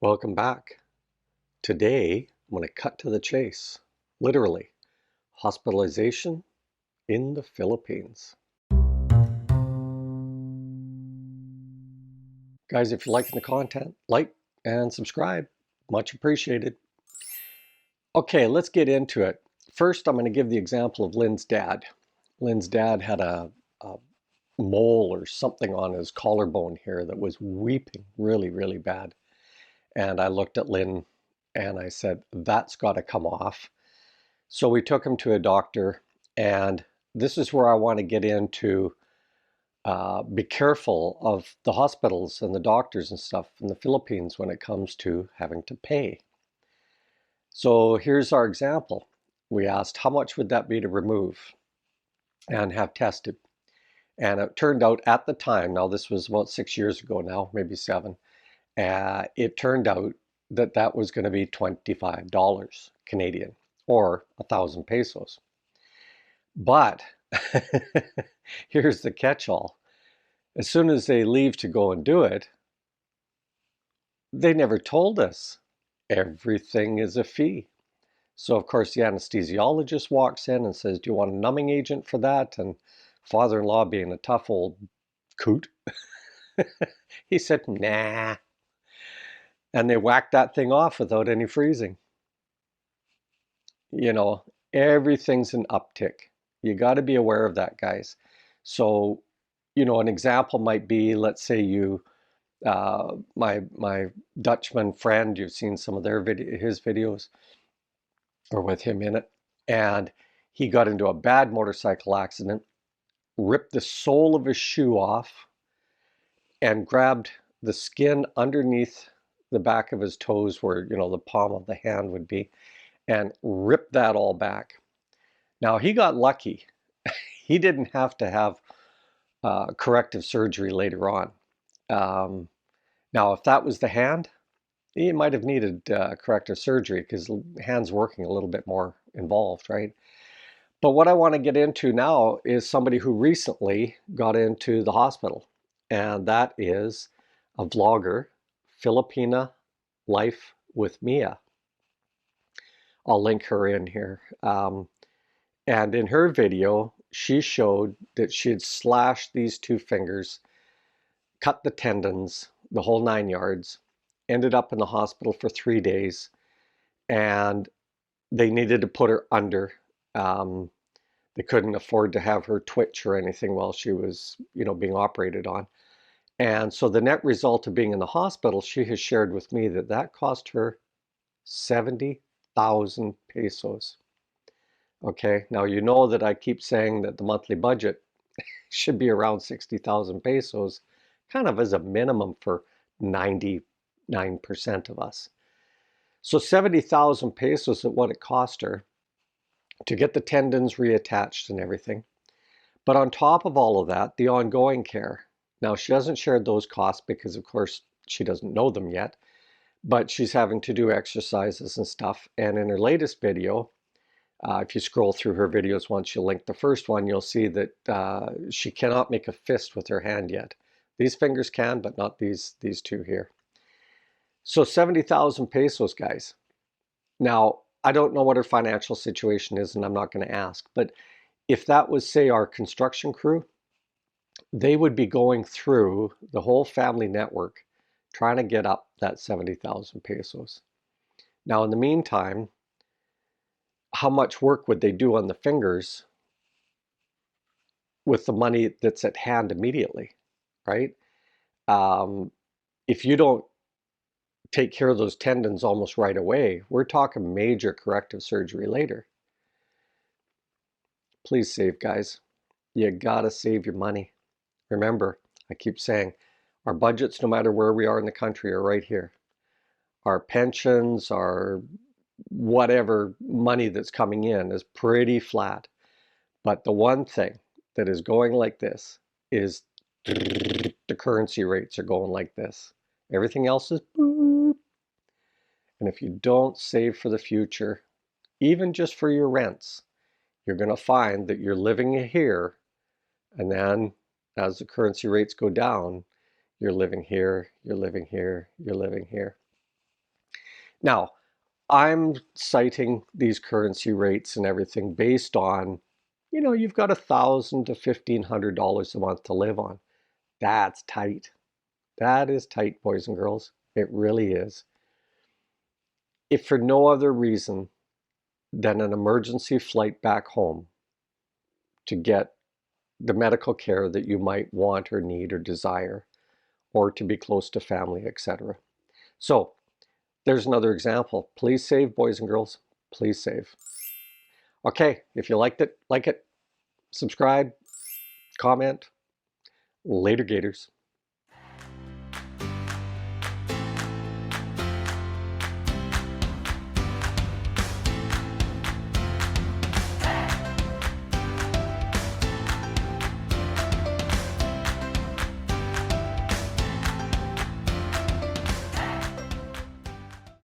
Welcome back. Today, I'm going to cut to the chase. Literally, hospitalization in the Philippines. Guys, if you're liking the content, like and subscribe. Much appreciated. Okay, let's get into it. First, I'm going to give the example of Lynn's dad. Lynn's dad had a mole or something on his collarbone here that was weeping really, really bad. And I looked at Lynn and I said, that's got to come off. So we took him to a doctor, and this is where I want to get into be careful of the hospitals and the doctors and stuff in the Philippines when it comes to having to pay. So here's our example. We asked how much would that be to remove and have tested. And it turned out at the time, now this was about 6 years ago now, maybe 7, it turned out that that was going to be $25 Canadian or 1,000 pesos. But here's the catch-all. As soon as they leave to go and do it, they never told us. Everything is a fee. So of course the anesthesiologist walks in and says, do you want a numbing agent for that? And father-in-law, being a tough old coot, he said, nah. And they whacked that thing off without any freezing. You know, everything's an uptick. You got to be aware of that, guys. So, you know, an example might be, let's say you, my Dutchman friend, you've seen some of his videos, or with him in it, and he got into a bad motorcycle accident, ripped the sole of his shoe off, and grabbed the skin underneath the back of his toes, where, you know, the palm of the hand would be, and ripped that all back. Now, he got lucky. He didn't have to have corrective surgery later on. Now, if that was the hand, he might have needed corrective surgery because the hand's working a little bit more involved, right? But what I want to get into now is somebody who recently got into the hospital, and that is a vlogger, Filipina Life with Mia. I'll link her in here. And in her video, she showed that she had slashed these 2 fingers, cut the tendons, the whole 9 yards, ended up in the hospital for 3 days, and they needed to put her under. They couldn't afford to have her twitch or anything while she was, you know, being operated on. And so the net result of being in the hospital, she has shared with me that that cost her 70,000 pesos. Okay, now you know that I keep saying that the monthly budget should be around 60,000 pesos, kind of as a minimum for 99% of us. So 70,000 pesos is what it cost her to get the tendons reattached and everything. But on top of all of that, the ongoing care. Now, she hasn't shared those costs because, of course, she doesn't know them yet, but she's having to do exercises and stuff. And in her latest video, if you scroll through her videos, once you link the first one, you'll see that she cannot make a fist with her hand yet. These fingers can, but not these 2 here. So 70,000 pesos, guys. Now, I don't know what her financial situation is, and I'm not going to ask, but if that was, say, our construction crew, they would be going through the whole family network trying to get up that 70,000 pesos. Now, in the meantime, how much work would they do on the fingers with the money that's at hand immediately, right? If you don't take care of those tendons almost right away, we're talking major corrective surgery later. Please save, guys. You gotta save your money. Remember, I keep saying, our budgets, no matter where we are in the country, are right here. Our pensions, our whatever money that's coming in is pretty flat. But the one thing that is going like this is the currency rates are going like this. Everything else is boop. And if you don't save for the future, even just for your rents, you're going to find that you're living here, and then as the currency rates go down, you're living here, you're living here, you're living here. Now, I'm citing these currency rates and everything based on, you've got $1,000 to $1,500 a month to live on. That's tight. That is tight, boys and girls. It really is. If for no other reason than an emergency flight back home to get the medical care that you might want or need or desire, or to be close to family, etc. So there's another example. Please save, boys and girls. Please save. Okay, if you liked it, like it, subscribe, comment. Later, Gators.